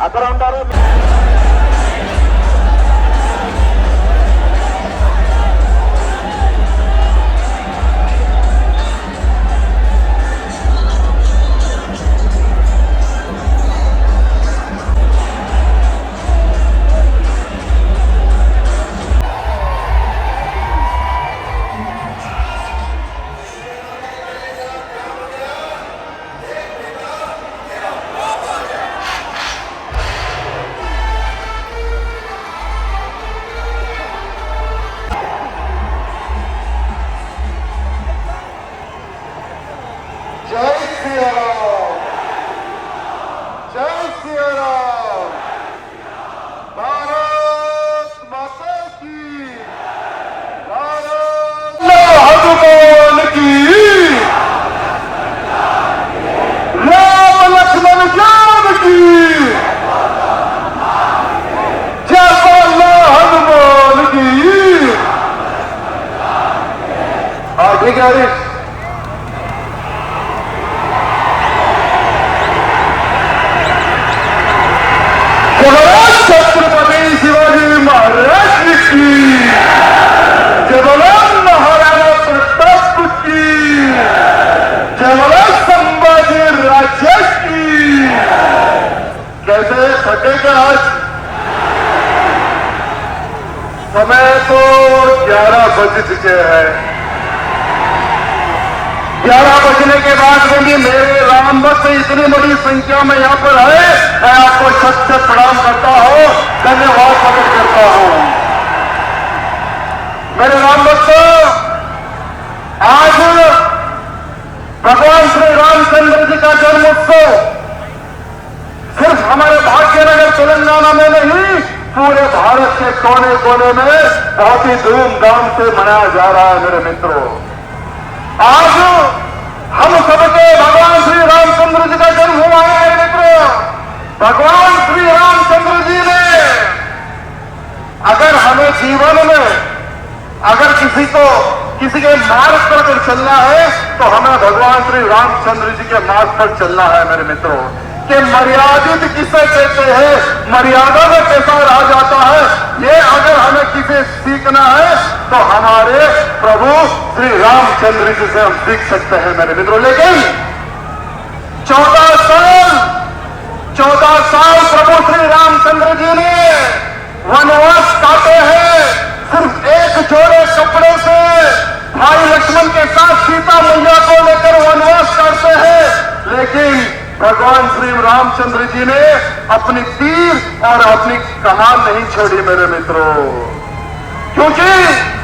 అక్కడ ఉంటారు. जय सिया राम, जय सिया राम, भारत माता की, भारत हनुमान की, राम लक्ष्मण जान की, जय बोलो हनुमान की। हाँ ठीक है हरीश। छत्रपति शिवाजी महाराज की, जय बोलो महाराणा प्रताप की, जय बोलो संभाजी राजे की। कैसे थके क्या आज? समय तो 11 बज चुके हैं। 11 बजने के बाद भी मेरे राम भक्त इतनी बड़ी संख्या में यहाँ पर है, मैं आपको सच से प्रणाम करता हूँ, धन्यवाद प्रकट करता हूँ। मेरे राम भक्त, आज भगवान श्री रामचंद्र जी का जन्मोत्सव सिर्फ हमारे भाग्यनगर तेलंगाना में नहीं, पूरे भारत के कोने कोने में बहुत ही धूमधाम से मनाया जा रहा है। मेरे मित्रों, आज हम सबके भगवान श्री रामचंद्र जी का जन्म हुआ है। मेरे मित्रों, भगवान श्री रामचंद्र जी ने अगर हमें जीवन में अगर किसी के मार्ग पर अगर चलना है तो हमें भगवान श्री रामचंद्र जी के मार्ग पर चलना है। मेरे मित्रों, कि मर्यादित किसे कहते हैं, मर्यादा में कैसा रहा जाता है, ये अगर हमें किसे सीखना है तो हमारे प्रभु श्री रामचंद्र जी से हम सीख सकते हैं। मेरे मित्रों, लेकिन 14 साल प्रभु श्री रामचंद्र जी ने वनवास काटे हैं, सिर्फ एक जोड़े कपड़े से भाई लक्ष्मण के साथ सीता मैया को लेकर वनवास काटते हैं। लेकिन भगवान श्री रामचंद्र जी ने अपनी तीर और अपनी कमान नहीं छोड़ी। मेरे मित्रों, क्योंकि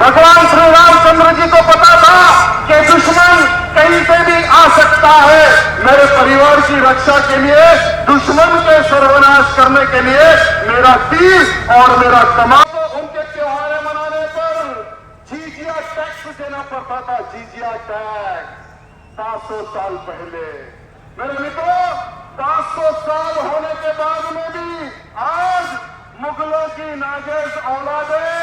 भगवान श्री रामचंद्र जी को पता था कि दुश्मन कहीं से भी आ सकता है। मेरे परिवार की रक्षा के लिए, दुश्मन के सर्वनाश करने के लिए मेरा तीर और मेरा कमान। तो उनके त्योहार मनाने पर जिजिया टैक्स देना पड़ता था। जिजिया टैक्स 700 साल पहले। मेरे मित्रों, 500 साल होने के बाद में भी आज मुगलों की नाजायज औलादें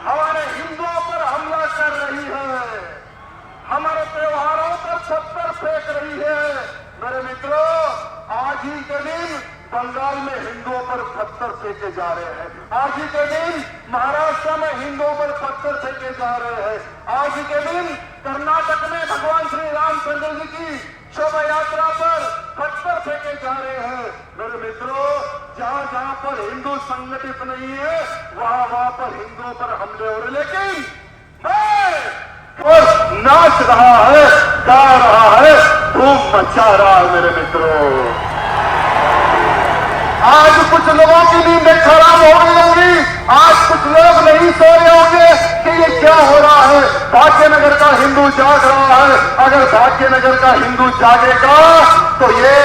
हमारे हिंदुओं पर हमला कर रही है, हमारे त्योहारों पर पत्थर फेंक रही है। मेरे मित्रों, आज ही के दिन बंगाल में हिंदुओं पर पत्थर फेंके जा रहे हैं। आज ही के दिन महाराष्ट्र में हिंदुओं पर पत्थर फेंके जा रहे हैं। आज ही के दिन कर्नाटक में भगवान श्री रामचंद्र जी की शोभा यात्रा पर पत्थर फेंके जा रहे हैं। मेरे मित्रों, जहां जहां पर हिंदू संगठित नहीं है, वहां पर हिंदुओं पर हमले हो रहे। लेकिन मैं नाच रहा है, गा रहा है, धूम मचा रहा है। मेरे मित्रों, आज कुछ लोगों की नींदें खराब हो गई होंगी, आज कुछ लोग नहीं सो रहे होंगे कि ये क्या हो रहा है। भाग्यनगर का हिंदू जाग रहा है। अगर भाग्यनगर का हिंदू जागेगा तो ये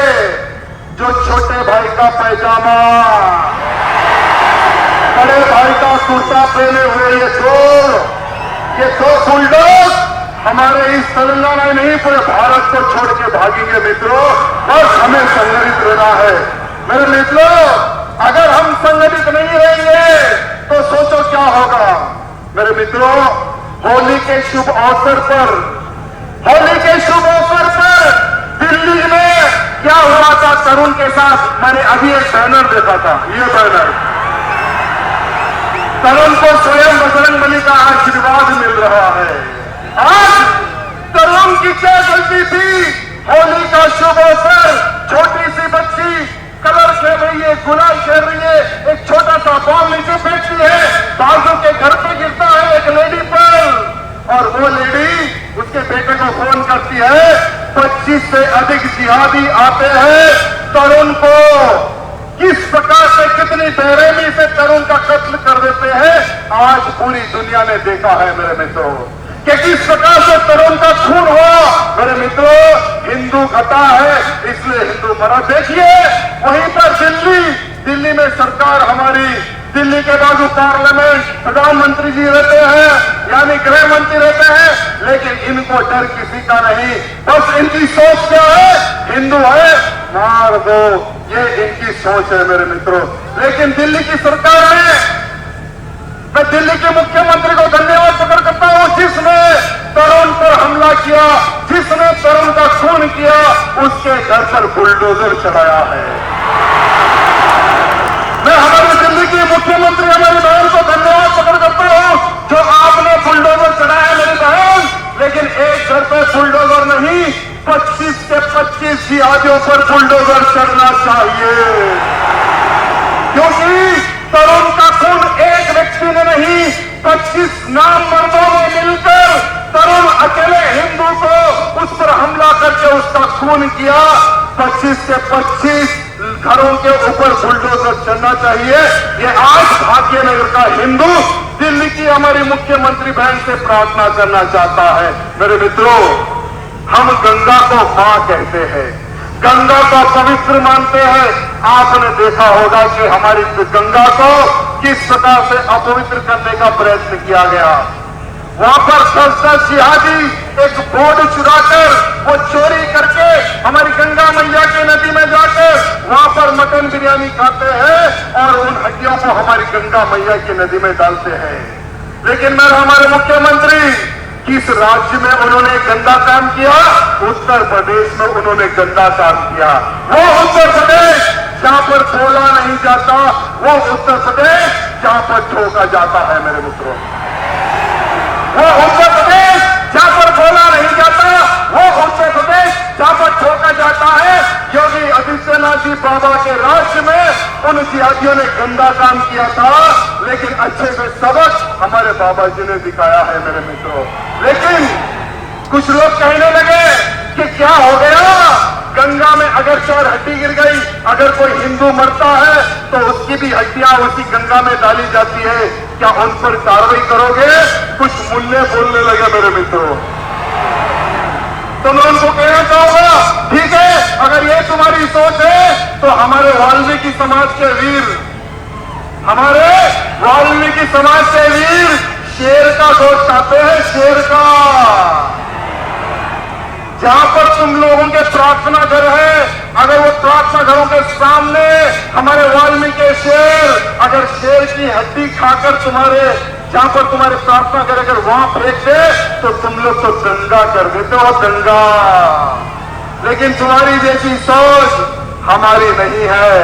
जो छोटे भाई का पैजामा, बड़े भाई का कुर्ता पहने हुए ये दो बुलडोग हमारे इस तेलंगाना में नहीं, पूरे भारत को छोड़ के भागेंगे। मित्रों, बस हमें संगठित रहना है। मेरे मित्रों, अगर हम संगठित नहीं रहेंगे तो सोचो क्या होगा। मेरे मित्रों, होली के शुभ अवसर पर दिल्ली में क्या हुआ था तरुण के साथ मैंने अभी एक बैनर देखा था, ये बैनर तरुण को स्वयं बजरंगबली का आशीर्वाद मिल रहा है। आज तरुण की क्या गलती थी? होली का शुभ अवसर, छोटी सी बच्ची कलर खेल रही है, गुलाल खेल रही है, एक छोटा सा बॉल नीचे फेंकती है, बाजू के घर पे गिरता है एक लेडी पर, और वो लेडी उसके बेटे को फोन करती है। 25 से अधिक जिहादी आते हैं, तरुण को किस प्रकार से कितनी बेरहमी से तरुण का कत्ल कर देते हैं, आज पूरी दुनिया ने देखा है मेरे मित्रों, कि किस प्रकार से तरुण का खून हुआ। मेरे मित्रों, हिंदू घटा है इसलिए हिंदू मरा। देखिए वहीं पर दिल्ली में सरकार हमारी, दिल्ली के बाजू पार्लियामेंट, प्रधानमंत्री जी रहते हैं, यानी गृह मंत्री रहते हैं, लेकिन इनको डर किसी का नहीं। बस इनकी सोच क्या है? हिंदू है मार दो, ये इनकी सोच है मेरे मित्रों। लेकिन दिल्ली की सरकार ने, मैं दिल्ली के मुख्यमंत्री को धन्यवाद प्रकट करता हूं, जिसने तरुण पर हमला किया, जिसने तरुण का खून किया, उसके घर पर बुलडोजर चलाया है। मैं हमारी दिल्ली की मुख्यमंत्री हमारी बहन को धन्यवाद प्रकट करता हूं, जो आपने बुलडोजर चढ़ाया मेरी बहन, लेकिन एक घर पर बुलडोजर नहीं, 25 से 25 जिहादियों पर बुलडोजर चढ़ना चाहिए, क्योंकि तरुण का खून एक व्यक्ति ने नहीं, 25 नाम मर्दों ने मिलकर तरुण अकेले हिंदू को उस पर हमला करके उसका खून किया। 25 से 25 घरों के ऊपर बुलडोजर चलना चाहिए। ये आज भाग्यनगर का हिंदू दिल्ली की हमारी मुख्यमंत्री बहन से प्रार्थना करना चाहता है। मेरे मित्रों, हम गंगा को मां कहते हैं, गंगा को पवित्र मानते हैं। आपने देखा होगा कि हमारी गंगा को किस प्रकार से अपवित्र करने का प्रयत्न किया गया। वहां पर 10-10 जिहादी एक बोर्ड चुराकर, वो चोरी करके हमारी गंगा मैया की नदी में जाकर वहां पर मटन बिरयानी खाते हैं और उन हड्डियों को हमारी गंगा मैया की नदी में डालते हैं। लेकिन मैं हमारे मुख्यमंत्री, किस राज्य में उन्होंने गंदा काम किया? उत्तर प्रदेश में उन्होंने गंदा काम किया। वो उत्तर प्रदेश जहां पर बोला नहीं जाता, वो उत्तर प्रदेश जहां पर ठोका जाता है मेरे मित्रों। वो उत्तर प्रदेश जहां पर बोला नहीं जाता, वो उत्तर प्रदेश जहां पर ठोका जाता है। योगी आदित्यनाथ जी बाबा के राज्य में उन जिहादियों ने गंदा काम किया था, लेकिन अच्छे से सबक हमारे बाबा जी ने दिखाया है मेरे मित्रों। लेकिन कुछ लोग कहने लगे कि क्या हो गया, गंगा में अगर 4 हड्डी गिर गई, अगर कोई हिंदू मरता है तो उसकी भी हड्डियां उसी गंगा में डाली जाती है, क्या उन पर कार्रवाई करोगे? कुछ मुन्ने बोलने लगे मेरे मित्रों। तो मैं उनको कहना चाहूंगा, ठीक है, अगर ये तुम्हारी सोच है तो हमारे वाल्मीकि समाज के वीर, हमारे वाल्मीकि समाज के वीर शेर का गोश्त खाते हैं, शेर का। जहां पर तुम लोगों के प्रार्थना घर है, अगर वो प्रार्थना घरों के सामने हमारे वाल्मीकि शेर, अगर शेर की हड्डी खाकर तुम्हारे, जहां पर तुम्हारे प्रार्थना घर अगर वहां फेंक दे तो तुम लोग तो दंगा कर देते हो, दंगा। लेकिन तुम्हारी जैसी सोच हमारी नहीं है,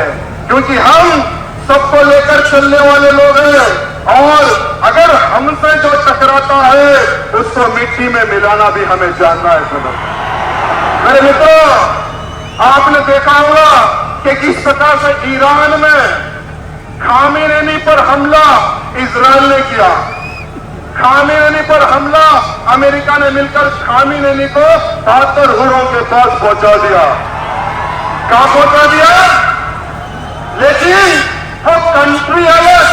क्योंकि हम सबको लेकर चलने वाले लोग हैं, और अगर हमसे जो टकराता है उसको मिट्टी में मिलाना भी हमें जानना है। सुनो मेरे मित्रों, आपने देखा होगा कि किस प्रकार से ईरान में खामेनी पर हमला इजराइल ने किया। खामेनी पर हमला अमेरिका ने मिलकर खामेनी को 72 घोड़ों के पास पहुंचा दिया। कहां पहुंचा दिया? लेकिन वो कंट्री अलग,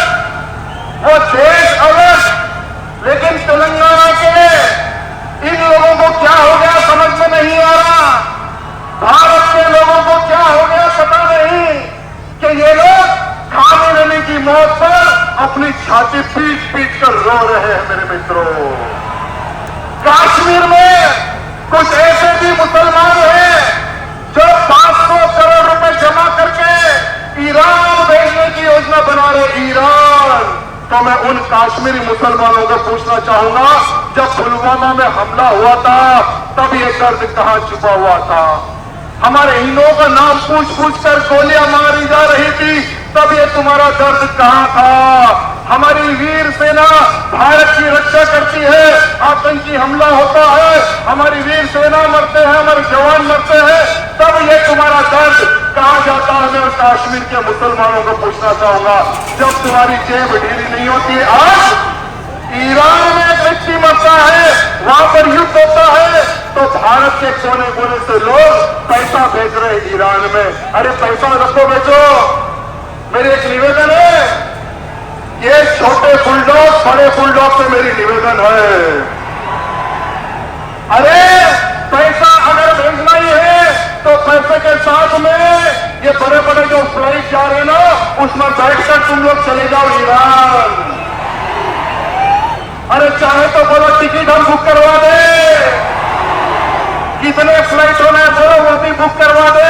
वो देश अलग, लेकिन तेलंगाना के इन लोगों को क्या हो गया समझ में नहीं आ रहा। भारत के लोगों को क्या हो गया पता नहीं कि ये लोग खामेनी की मौत पर अपनी छाती पीट कर रो रहे हैं मेरे मित्रों। कश्मीर में कुछ ऐसे भी मुसलमान हैं जो 500 करोड़ रुपए जमा करके ईरान भेजने की योजना बना रहे। ईरान, तो मैं उन काश्मीरी मुसलमानों को पूछना चाहूंगा, जब पुलवामा में हमला हुआ था तब ये दर्द कहां छुपा हुआ था? हमारे हिंदुओं का नाम पूछ पूछ कर गोलियां मारी जा रही थी, तब ये तुम्हारा दर्द कहां था? हमारी वीर सेना भारत की रक्षा करती है, आतंकी हमला होता है, हमारी वीर सेना मरते हैं, हमारे जवान मरते हैं, तब ये तुम्हारा दर्द कहां जाता है? मैं कश्मीर के मुसलमानों को पूछना चाहूंगा, जब तुम्हारी जेब ढीली नहीं होती है। आज ईरान में एक व्यक्ति मरता है, वहां पर युद्ध होता है, तो भारत के कोने कोने से लोग पैसा भेज रहे हैं ईरान में। अरे पैसा रखो, बेचो। मेरी एक निवेदन है, ये छोटे बुलडॉग बड़े बुलडॉग से मेरी निवेदन है, अरे पैसा अगर भेजना ही है तो पैसे के साथ में ये बड़े बड़े जो फ्लाइट जा रहे हैं ना, उसमें बैठकर तुम लोग चले जाओ ईरान। अरे चाहे तो बोलो टिकट हम बुक करवा दे, कितने फ्लाइट होना है बोलो वो भी बुक करवा दे।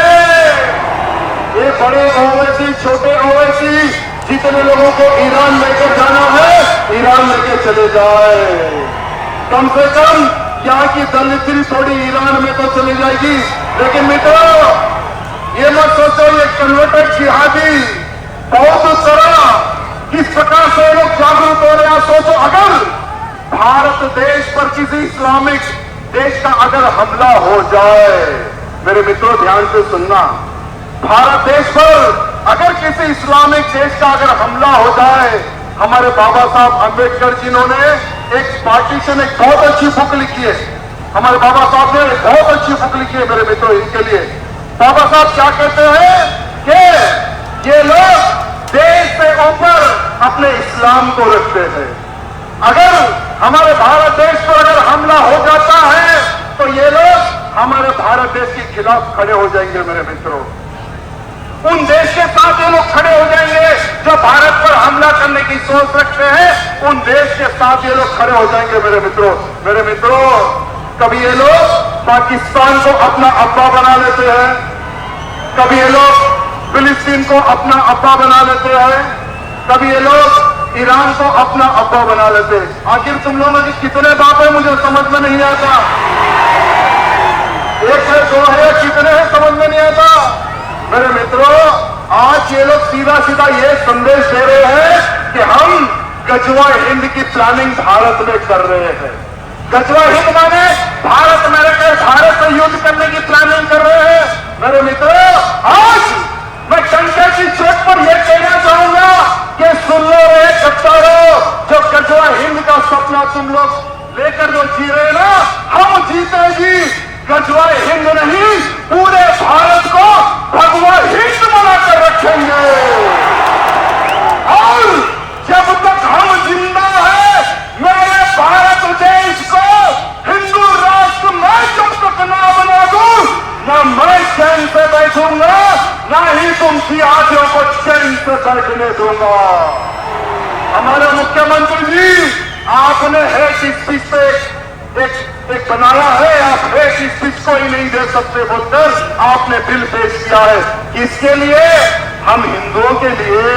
ये बड़े ओवैसी छोटे ओवैसी जितने लोगों को ईरान लेकर जाना है, ईरान लेके चले जाए। कम से कम यहाँ की दलितरी थोड़ी ईरान में तो चली जाएगी। लेकिन मित्रों, ये मत सोचो ये कन्वर्टेड जिहादी बहुत तरह किस प्रकार से लोग जागरूक हो रहे हैं। सोचो, अगर भारत देश पर किसी इस्लामिक देश का अगर हमला हो जाए, मेरे मित्रों ध्यान से सुनना, भारत देश पर अगर किसी इस्लामिक देश का अगर हमला हो जाए, हमारे बाबा साहब अंबेडकर जिन्होंने एक पार्टीशन, एक बहुत अच्छी बुक लिखी है, हमारे बाबा साहब ने एक बहुत अच्छी बुक लिखी है मेरे मित्रों, इनके लिए बाबा साहब क्या कहते हैं कि ये लोग देश से ऊपर अपने इस्लाम को रखते हैं। अगर हमारे भारत देश पर अगर हमला हो जाता है तो ये लोग हमारे भारत देश के खिलाफ खड़े हो जाएंगे मेरे मित्रों। उन देश के साथ ये लोग खड़े हो जाएंगे जो भारत पर हमला करने की सोच रखते हैं, उन देश के साथ ये लोग खड़े हो जाएंगे मेरे मित्रों। मेरे मित्रों, कभी ये लोग पाकिस्तान को अपना अब्बा बना लेते हैं, कभी ये लोग फिलिस्तीन को अपना अब्बा बना लेते हैं, कभी ये लोग ईरान को अपना अब्बा बना लेते हैं। आखिर तुम लोगों के कितने बाप है मुझे समझ में नहीं आता। एक है, दो है, कितने हैं समझ में नहीं आता। मेरे मित्रों, आज ये लोग सीधा सीधा ये संदेश दे रहे हैं कि हम गजवा हिंद की प्लानिंग भारत में कर रहे हैं। गजवा हिंद माने भारत में रहकर भारत से युद्ध करने की प्लानिंग कर रहे हैं। मेरे मित्रों, आज मैं डंके की चोट पर यह कहना चाहूंगा कि सुन लो रे कट्टारो, जो गजवा हिंद का सपना तुम लोग लेकर जो जी रहे ना, हम जीते जी गजवा हिंद नहीं, पूरे भारत को भगवा हिंद बनाकर रखेंगे। और जब तक हम जिंदा है, मेरे भारत देश को हिंदू राष्ट्र मैं जब तक ना बना दूं, ना मैं चैन से बैठूंगा, ना ही तुम सियासियों को चैन से बैठने दूंगा। हमारे मुख्यमंत्री जी, आपने हेट स्पीच पे एक बनाया है, आप हेट स्पीच को ही नहीं दे सकते बोलकर आपने बिल पेश किया है। किसके लिए? हम हिंदुओं के लिए।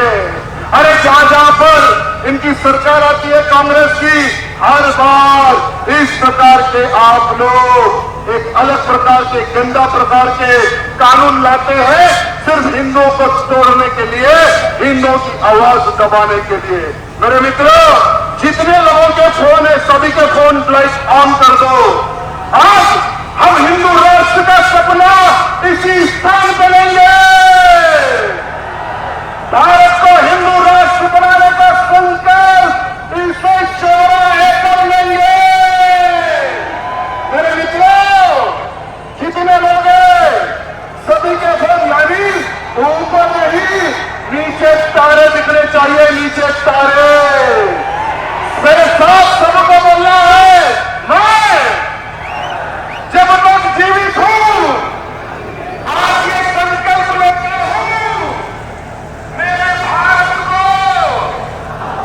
अरे जहां जहां पर इनकी सरकार आती है कांग्रेस की, हर बार इस प्रकार के आप लोग एक अलग प्रकार के गंदा प्रकार के कानून लाते हैं, सिर्फ हिंदुओं को तोड़ने के लिए, हिंदुओं की आवाज दबाने के लिए। मेरे मित्रों, जितने लोगों के फोन है सभी के फोन लाइट ऑन कर दो। आज हम हिंदू राष्ट्र का सपना इसी स्थान पर लेंगे। भारत को हिंदू राष्ट्र बनाने का संकल्प इसे चौराहे कर लेंगे। मेरे मित्रों, जितने लोग हैं सभी के फोन यानी ऊपर नहीं, नीचे तारे दिखने चाहिए, नीचे तारे। मेरे साथ सबको बोलना है, मैं जब तक जीवित हूं आज ये संकल्प लेता हूं, मेरे भारत को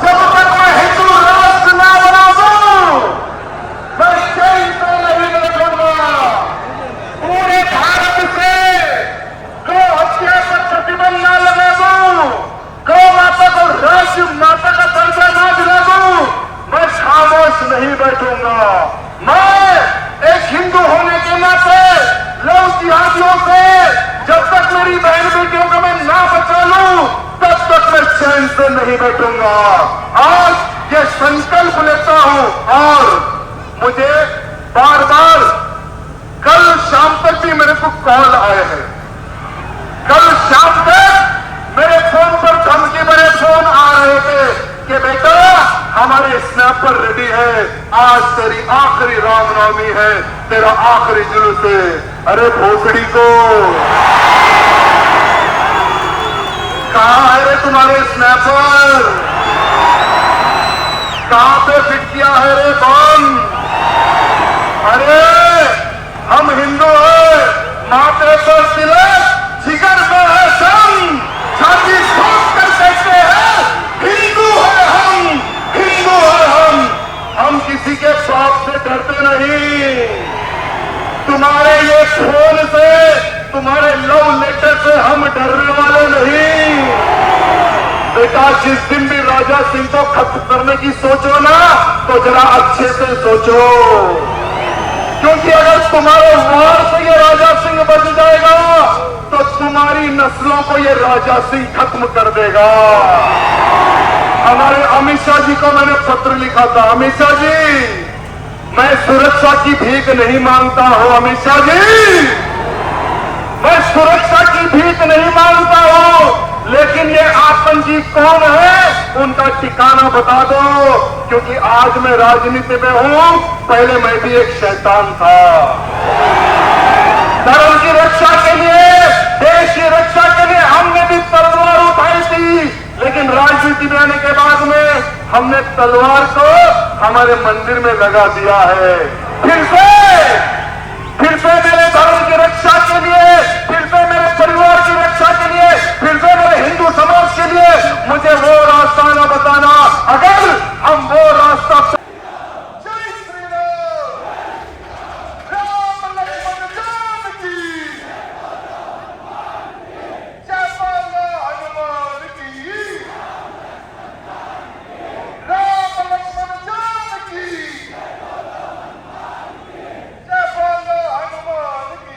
जब तक मैं हिंदू राष्ट्र ना बना दूं, मैं चैन से नहीं बैठूंगा। पूरे भारत से गौ हत्या पर प्रतिबंध न लगा दूं, गौ माता को राष्ट्र माता का दर्जा ना दिला दूं, मैं खामोश नहीं बैठूंगा। आज ये संकल्प लेता हूं और मुझे बार बार कल शाम तक भी मेरे को कॉल आए हैं। कल शाम तक मेरे फोन पर धमकी भरे फोन आ रहे थे कि बेटा हमारे स्नैपर रेडी है, आज तेरी आखिरी रामनवमी है, तेरा आखिरी जुलूस है। अरे भोसड़ी को कहां है रे तुम्हारे स्नैपर? कहां पे फिट किया है रे बम? अरे हम हिंदू हैं, माथे पर तिलक, जिगर में है दम, छाती ठोक कर कहते हैं हिंदू है हम, हिंदू है हम किसी के बाप से डरते नहीं। तुम्हारे ये फोन से, तुम्हारे लव लेटर से हम डरने वाले नहीं। बेटा जिस दिन भी राजा सिंह को खत्म करने की सोचो ना तो जरा अच्छे से सोचो, क्योंकि अगर तुम्हारे वार से ये राजा सिंह बच जाएगा तो तुम्हारी नस्लों को ये राजा सिंह खत्म कर देगा। हमारे अमित शाह जी को मैंने पत्र लिखा था, अमित शाह जी मैं सुरक्षा की भीख नहीं मांगता हूं, अमित शाह जी मैं सुरक्षा की भीख नहीं मांगता हूं, लेकिन ये आतंकी कौन है उनका ठिकाना बता दो, क्योंकि आज मैं राजनीति में हूं, पहले मैं भी एक शैतान था। धर्म की रक्षा के लिए, देश की रक्षा के लिए हमने भी तलवार उठाई थी, लेकिन राजनीति में आने के बाद में हमने तलवार को हमारे मंदिर में लगा दिया है। फिर से मेरे धर्म की रक्षा के लिए, फिर से मेरे परिवार की रक्षा के लिए, फिर से मेरे हिंदू समाज के लिए मुझे वो रास्ता न बताना अगर हम वो रास्ता। जय श्री राम, राम लक्ष्मण जान की, जय बोलो हनुमान की, राम लक्ष्मण जान की, जय बोलो हनुमान की।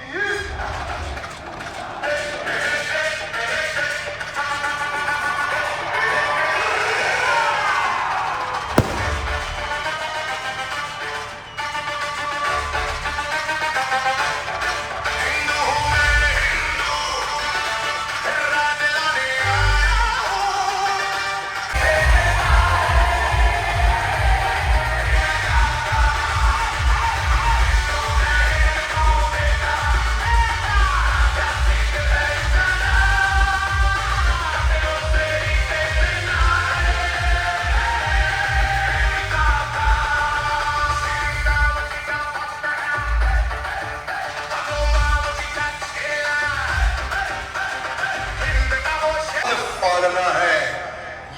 पालना है,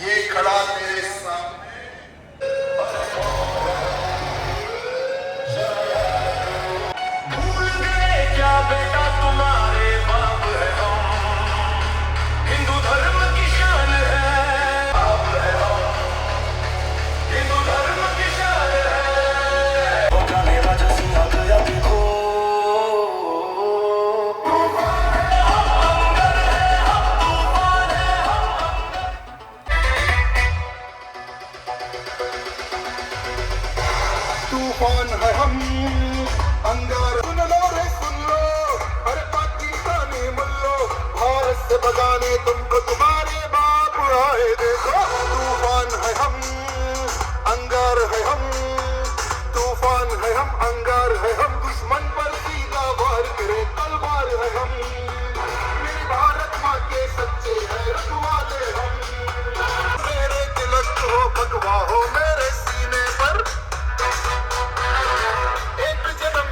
ये खड़ा